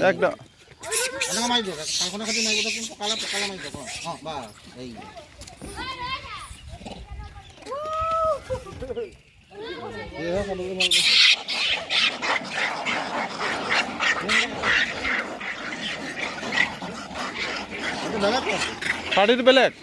একদম শাড়ির belt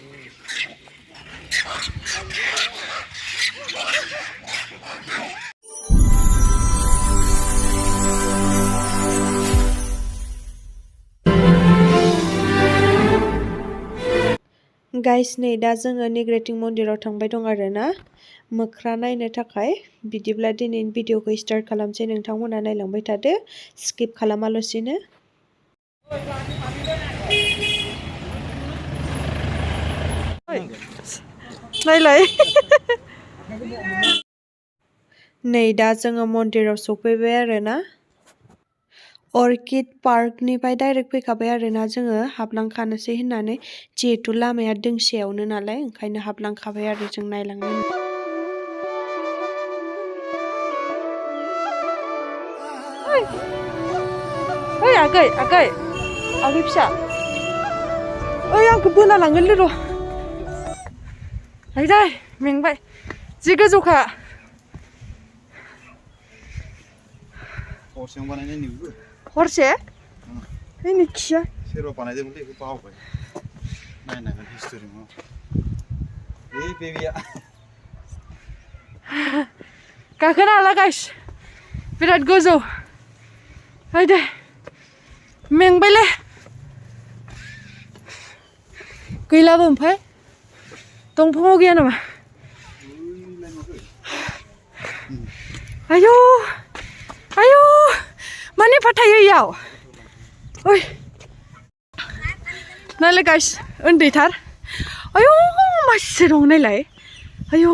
guys नै दा जोङो नेग्रेटिं मन्दिराव थांबाय दं आरोना मोख्रा नायनो थाखाय बिदिब्ला दिनैनि भिडिअखौ स्टार्ट खालामसै नोंथांमोना नायलांबाय थादो स्किप खालामालासिनो नायलाय नै दा जोङो मन्दिराव सफैबाय आरोना अर्किड पार्कनिफ्राय डाइरेक्ट फैखाबाय आरोना जोङो हाबलांखानोसै होननानै जिहेतु लामाया दोंसेयावनो नालाय ओंखायनो हाबलांखाबाय आरो जों नायलांनो ओइ आगै आगै आगै फिसा ओइ आंखौ बोना लांगोनलै र' आइदै मेंबाय जि गोजौखा हरसेयाव बानायनाय नुबो हरसे ओइ खिया सेराव बानायदोंमोनलै बेखौ बावबाय नायनांगोन हिस्ट'रियाव ओइ बेबिया गाखोनो हाला गाइस बिराद गोजौ आइदै मेंबायलै गैलाबो ओमफ्राय दंफाङाव गैया नामा आयौ आयौ माने फाथायो इयाव ओइ नायलाय गाइस उन्दैथार आयौ मासे दं नायलाय आयौ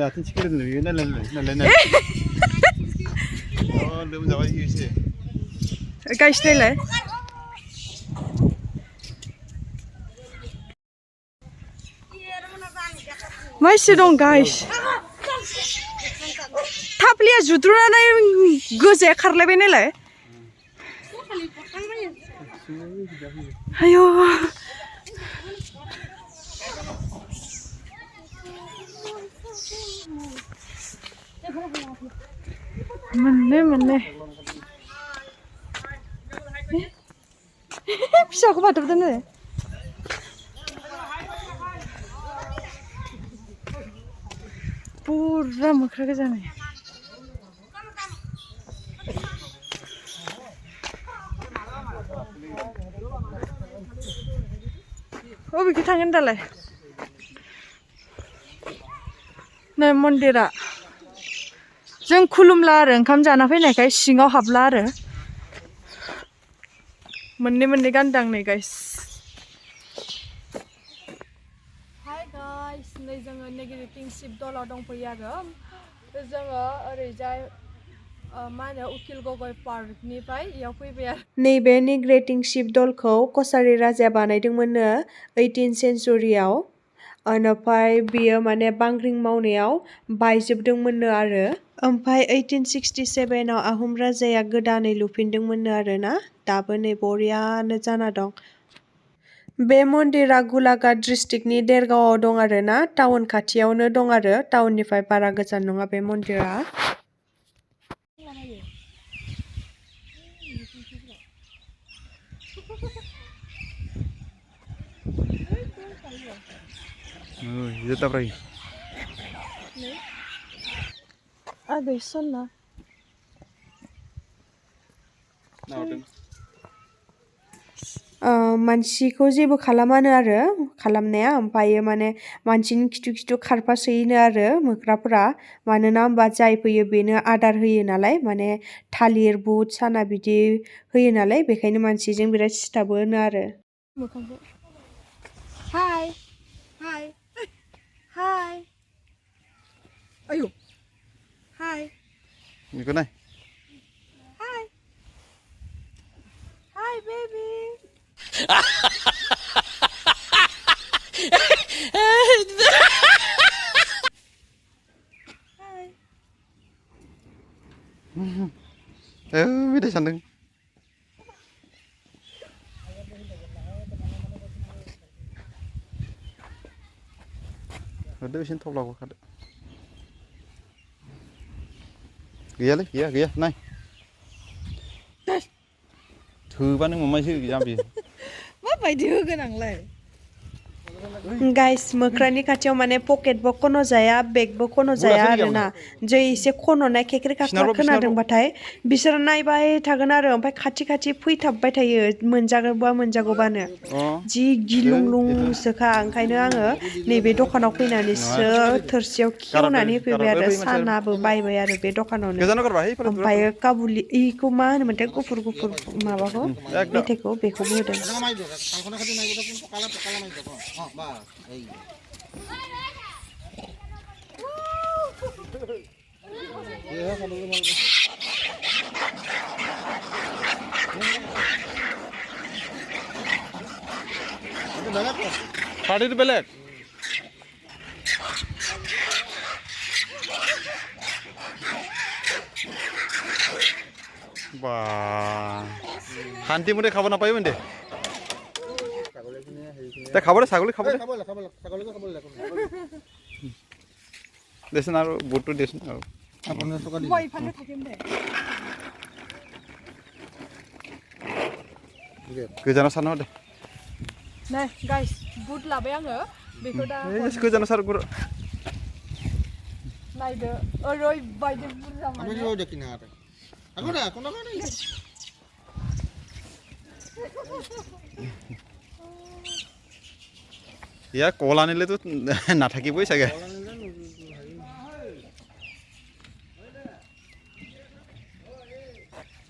आथिं थिखोदों बियो नायलाय लोमजाबाय एसे गाइस नायलाय मासे दं गाइस थाफ्लिया जुद्रुनानै गोजाया खारलायबाय नायलाय आयौ मोननै फिसाखौ बाथाबदों नो पुरा मोख्रा गोजानाय अबेखै थांगोन दालाय नै मन्दिरा जों खुलुमला आरो ओंखाम जाना फैनायखाय सिङाव हाबला आरो मोननै गानदां नै गाइस हाय गाइस नै जोङो नेगेरिटिं शिव दलाव दंफैयो आरो जोङो ओरैजाय मा होनो उकिल गगय पार्कनिफ्राय इयाव फैबाय आरो नैबे नेगेरिटिं शिव दलखौ कसारि राजाया बानायदोंमोननो 18th सेन्चुरियाव ओमफ्राय बियो माने बांग्रिं मावनायाव बायजोबदोंमोननो आरो ओमफ्राय 1867 आव आहम राजाया गोदानै लुफिनदोंमोननो आरोना दाबो नै बरियानो जाना दं बे मन्दिरा गलाघाट डिस्ट्रिक्टनि देरगावआव दं आरोना टाउन खाथियावनो दं आरो टाउननिफ्राय बारा गोजान नङा बे मन्दिरा आगै सनना मानसिखौ जेबो खालामानो आरो खालामनाया ओमफ्रायो माने मानसिनि खिथु खारफासोयोनो आरो मोख्राफोरा मानोना होमबा जाय फैयो बेनो आदार होयो नालाय माने थालिर बुट साना बिदि होयो नालाय बेखायनो मानसिजों बिराद सिथाबोनो आरो हाय हाय हाय आयौ हाय बेखौ नाय हाय हाय बेबी ไม่ได้सानदों होदो एसे थब्लाखौ खादो गैयालै गैया नाय थोबानो ममायसो जाम्बि माबायदि होगोन आंलाय गाइस मोख्रानि खाथियाव माने पकेटबो खन' जाया बेगबो खन' जाया आरोना जै एसे खन'नाय खेख्रे खाख्रा खोनादोंबाथाय बिसोर नायबाय थागोन आरो ओमफ्राय खाथि खाथि फैथाबबाय थायो मोनजागौबानो जि गिलुंलुंसोखा ओंखायनो आङो नैबे दखानाव फैनानैसो थोरसियाव खेवनानै होफैबाय आरो सानाबो बायबाय आरो बे दखानावनो ओमफ्राय काबुलि इखौ मा होनोमोनथाय गुफुर माबाखौ मेथाइखौ बेखौबो होदों Party itu belek. Wah, hanti muda kabar apa ya mende? Tak kabar sagoli kabar. Desan aru butu desan aru. Apa nih suka di? Boy pakai pakai mende. Kejaran sana deh. Nah, guys, but labe आङो बेखौ दा गोजानाव सार गुर नायदो ओरैबायदि बुरजा माने आं बेखौ देखिना आरो आंखौ दा कोन कोन या कलानिले त नाथाकिबो सागे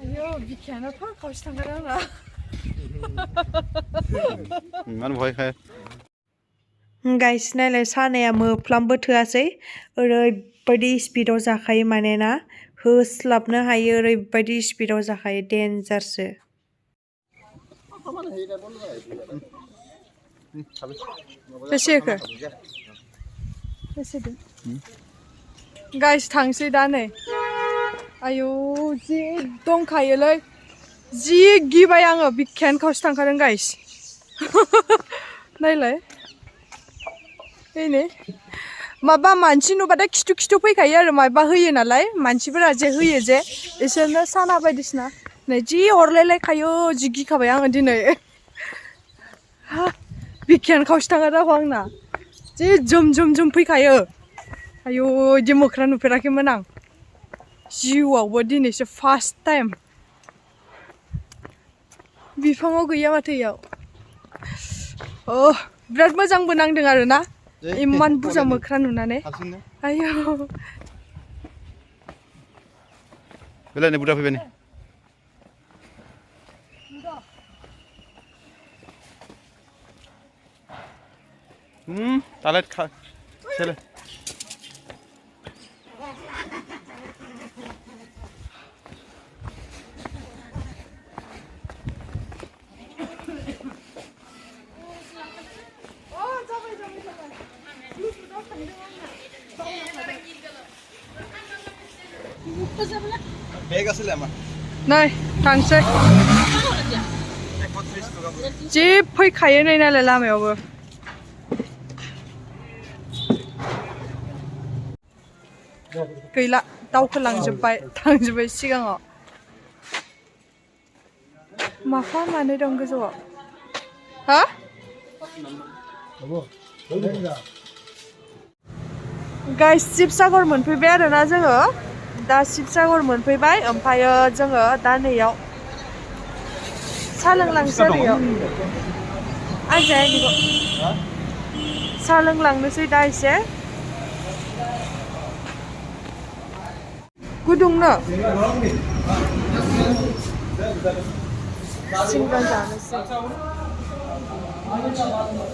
आयो बिखाना फा खावसे थांगार आंना मान भय खाय गाइस नायलाय सानाया मोफ्लामबो थोआसै ओरैबायदि स्पिडआव जाखायो माने ना होस्लाबनो हायो ओरैबायदि स्पिडआव जाखायो डेन्जारसो बेसे होखो बेसे गाइस थांसै दा नै आयौ जि दंखायोलै जि गिबाय आङो बिखायानो खावसे थांखादों गाइस नायलाय ओइनै माबा मानसि नुबाथाय खिथु फैखायो आरो माबा होयो नालाय मानसिफोरा जे होयो जे इसोरनो साना बायदिसिना नै जि अरलायलायखायो जि गिखाबाय आङो दिनै बिखायानो खावसे थांखादों आंना जि जोम फैखायो आयौ इदि मोख्रा नुफेराखैमोन आं जिउआवबो दिनैसो फार्स्ट टाइम बिफाङाव गैया माथो इयाव बिराद मोजांबो नांदों आरो ना इमान बुरजा मोख्रा नुनानै आयौ बेलाय बुरजा फैबाय नै तालाय सेले बेग आसले आमा नै थांसै जि फैखायो नै नालाय लामायावबो गैला दावखोलांजोब्बाय थांजोब्बाय सिगाङाव माफा मानै दं गोजौआव हा गाइस शिबसागर मोनफैबाय आरोना जोङो दा शिबसागर मोनफैबाय ओमफ्रायो जोङो दा नैयाव सा लोंलांसै ओरैयाव आजाया बेखौ सा लोंलांनोसै दा एसे गुदुंनो सिंग्रा जानोसै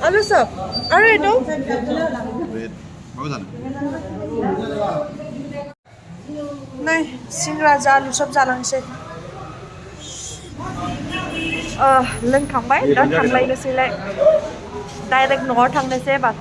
आलु सब आरो itu mau जानो नै सिंग्रा आलु सब जालांसै लोंखांबाय दा थांलायनोसैलाय डाइरेक्ट न'आव थांनोसै एबार